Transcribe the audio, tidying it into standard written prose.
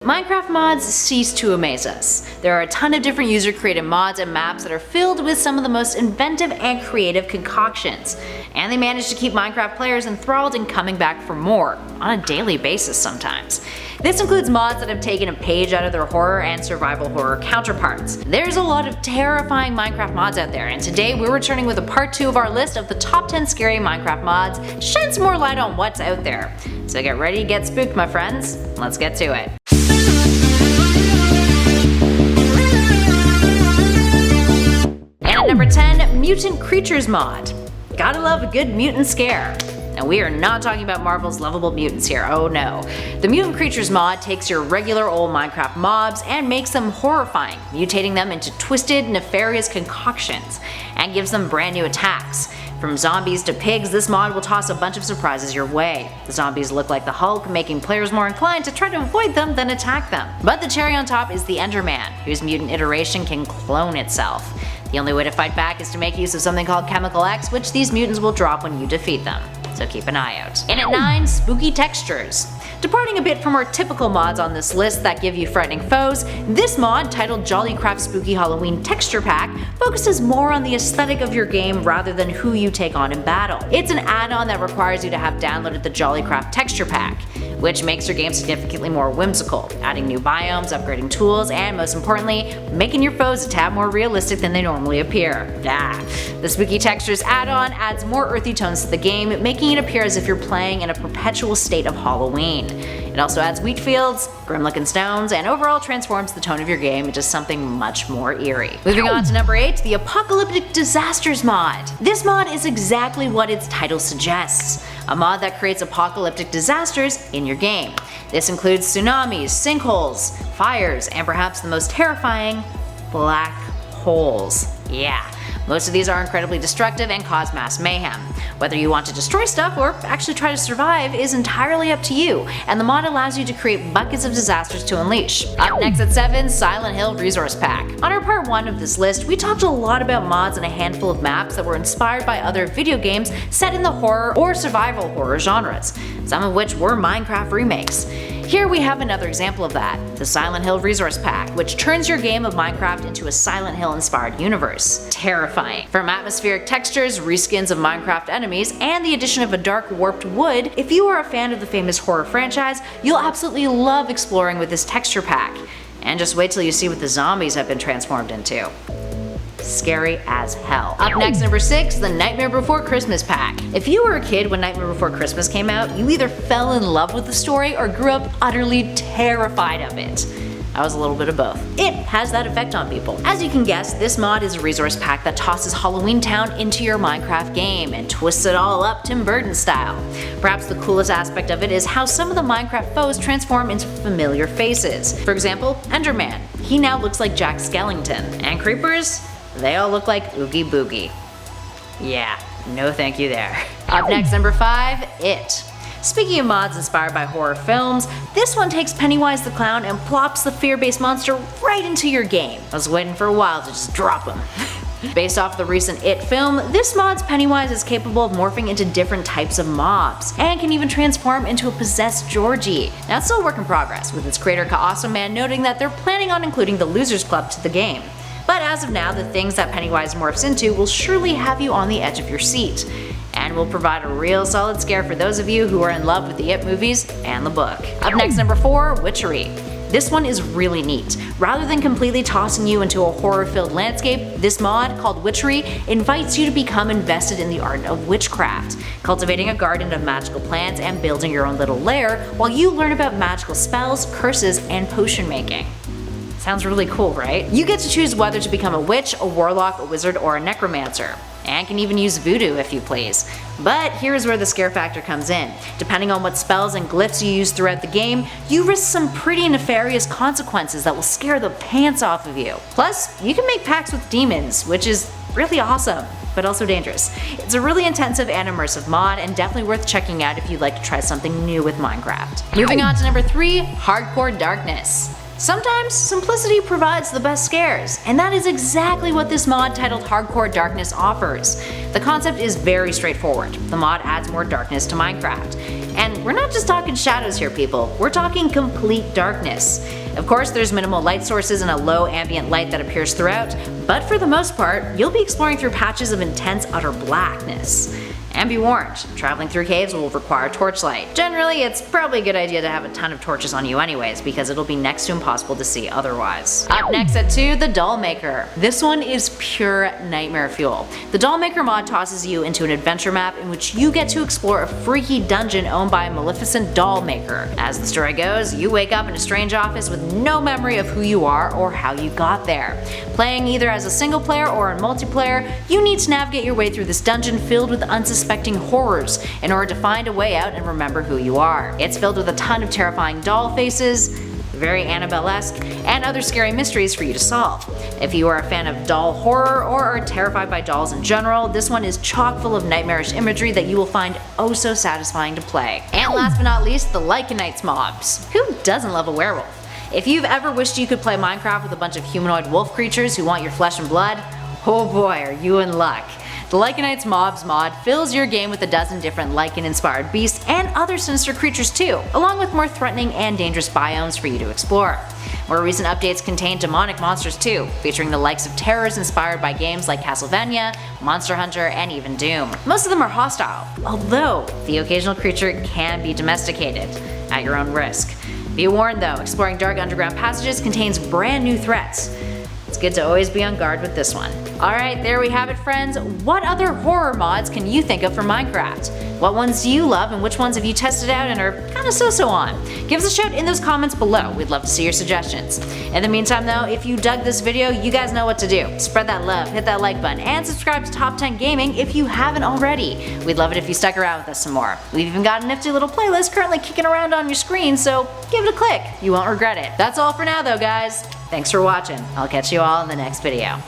Minecraft mods cease to amaze us. There are a ton of different user-created mods and maps that are filled with some of the most inventive and creative concoctions, and they manage to keep Minecraft players enthralled and coming back for more, on a daily basis sometimes. This includes mods that have taken a page out of their horror and survival horror counterparts. There's a lot of terrifying Minecraft mods out there, and today we're returning with a part 2 of our list of the top 10 scary Minecraft mods to shed some more light on what's out there. So get ready to get spooked, my friends. Let's get to it. And at number 10, Mutant Creatures mod. Gotta love a good mutant scare. And we are not talking about Marvel's lovable mutants here, oh no. The Mutant Creatures mod takes your regular old Minecraft mobs and makes them horrifying, mutating them into twisted, nefarious concoctions, and gives them brand new attacks. From zombies to pigs, this mod will toss a bunch of surprises your way. The zombies look like the Hulk, making players more inclined to try to avoid them than attack them. But the cherry on top is the Enderman, whose mutant iteration can clone itself. The only way to fight back is to make use of something called Chemical X, which these mutants will drop when you defeat them. So keep an eye out. And at 9, Spooky Textures. Departing a bit from our typical mods on this list that give you frightening foes, this mod, titled Jollycraft Spooky Halloween Texture Pack, focuses more on the aesthetic of your game rather than who you take on in battle. It's an add-on that requires you to have downloaded the Jollycraft Texture Pack, which makes your game significantly more whimsical, adding new biomes, upgrading tools, and most importantly, making your foes a tad more realistic than they normally appear. The Spooky Textures add-on adds more earthy tones to the game, making it appear as if you're playing in a perpetual state of Halloween. It also adds wheat fields, grim-looking stones, and overall transforms the tone of your game into something much more eerie. Moving on to number 8, the Apocalyptic Disasters mod. This mod is exactly what its title suggests, a mod that creates apocalyptic disasters in your game. This includes tsunamis, sinkholes, fires, and perhaps the most terrifying, black holes. Yeah. Most of these are incredibly destructive and cause mass mayhem. Whether you want to destroy stuff or actually try to survive is entirely up to you, and the mod allows you to create buckets of disasters to unleash. Up next at 7, Silent Hill Resource Pack. On our part 1 of this list, we talked a lot about mods and a handful of maps that were inspired by other video games set in the horror or survival horror genres, some of which were Minecraft remakes. Here we have another example of that, the Silent Hill Resource Pack, which turns your game of Minecraft into a Silent Hill inspired universe. Terrifying. From atmospheric textures, reskins of Minecraft enemies, and the addition of a dark warped wood, if you are a fan of the famous horror franchise, you'll absolutely love exploring with this texture pack. And just wait till you see what the zombies have been transformed into. Scary as hell. Up next, number 6, the Nightmare Before Christmas pack. If you were a kid when Nightmare Before Christmas came out, you either fell in love with the story or grew up utterly terrified of it. I was a little bit of both. It has that effect on people. As you can guess, this mod is a resource pack that tosses Halloween Town into your Minecraft game and twists it all up Tim Burton style. Perhaps the coolest aspect of it is how some of the Minecraft foes transform into familiar faces. For example, Enderman. He now looks like Jack Skellington. And creepers? They all look like Oogie Boogie. Yeah, no thank you there. Up next, number 5, It. Speaking of mods inspired by horror films, this one takes Pennywise the Clown and plops the fear-based monster right into your game. I was waiting for a while to just drop him. Based off the recent It film, this mod's Pennywise is capable of morphing into different types of mobs, and can even transform into a possessed Georgie. Now it's still a work in progress, with its creator Ka-Awesome noting that they're planning on including the Losers Club to the game. But as of now, the things that Pennywise morphs into will surely have you on the edge of your seat, and will provide a real solid scare for those of you who are in love with the It movies and the book. Up next, number 4, Witchery. This one is really neat. Rather than completely tossing you into a horror-filled landscape, this mod, called Witchery, invites you to become invested in the art of witchcraft, cultivating a garden of magical plants and building your own little lair while you learn about magical spells, curses, and potion making. Sounds really cool, right? You get to choose whether to become a witch, a warlock, a wizard, or a necromancer, and can even use voodoo if you please. But here's where the scare factor comes in. Depending on what spells and glyphs you use throughout the game, you risk some pretty nefarious consequences that will scare the pants off of you. Plus, you can make pacts with demons, which is really awesome, but also dangerous. It's a really intensive and immersive mod, and definitely worth checking out if you'd like to try something new with Minecraft. Moving on to number 3, Hardcore Darkness. Sometimes simplicity provides the best scares, and that is exactly what this mod titled Hardcore Darkness offers. The concept is very straightforward. The mod adds more darkness to Minecraft. And we're not just talking shadows here, people, we're talking complete darkness. Of course, there's minimal light sources and a low ambient light that appears throughout, but for the most part, you'll be exploring through patches of intense utter blackness. And be warned, traveling through caves will require torchlight. Generally, it's probably a good idea to have a ton of torches on you anyways, because it'll be next to impossible to see otherwise. Up next at 2, the Dollmaker. This one is pure nightmare fuel. The Dollmaker mod tosses you into an adventure map in which you get to explore a freaky dungeon owned by a maleficent dollmaker. As the story goes, you wake up in a strange office with no memory of who you are or how you got there. Playing either as a single player or in multiplayer, you need to navigate your way through this dungeon filled with unsuspecting horrors in order to find a way out and remember who you are. It's filled with a ton of terrifying doll faces, very Annabelle-esque, and other scary mysteries for you to solve. If you are a fan of doll horror or are terrified by dolls in general, this one is chock full of nightmarish imagery that you will find oh so satisfying to play. And last but not least, the Lycan Knights mobs. Who doesn't love a werewolf? If you've ever wished you could play Minecraft with a bunch of humanoid wolf creatures who want your flesh and blood, oh boy are you in luck. The Lycan Knights Mobs mod fills your game with a dozen different Lycan-inspired beasts and other sinister creatures too, along with more threatening and dangerous biomes for you to explore. More recent updates contain demonic monsters too, featuring the likes of terrors inspired by games like Castlevania, Monster Hunter, and even Doom. Most of them are hostile, although the occasional creature can be domesticated, at your own risk. Be warned though, exploring dark underground passages contains brand new threats. It's good to always be on guard with this one. Alright, there we have it friends. What other horror mods can you think of for Minecraft? What ones do you love and which ones have you tested out and are kinda so-so on? Give us a shout in those comments below, we'd love to see your suggestions. In the meantime though, if you dug this video, you guys know what to do. Spread that love, hit that like button, and subscribe to Top 10 Gaming if you haven't already. We'd love it if you stuck around with us some more. We've even got a nifty little playlist currently kicking around on your screen, so give it a click, you won't regret it. That's all for now though guys. Thanks for watching, I'll catch you all in the next video.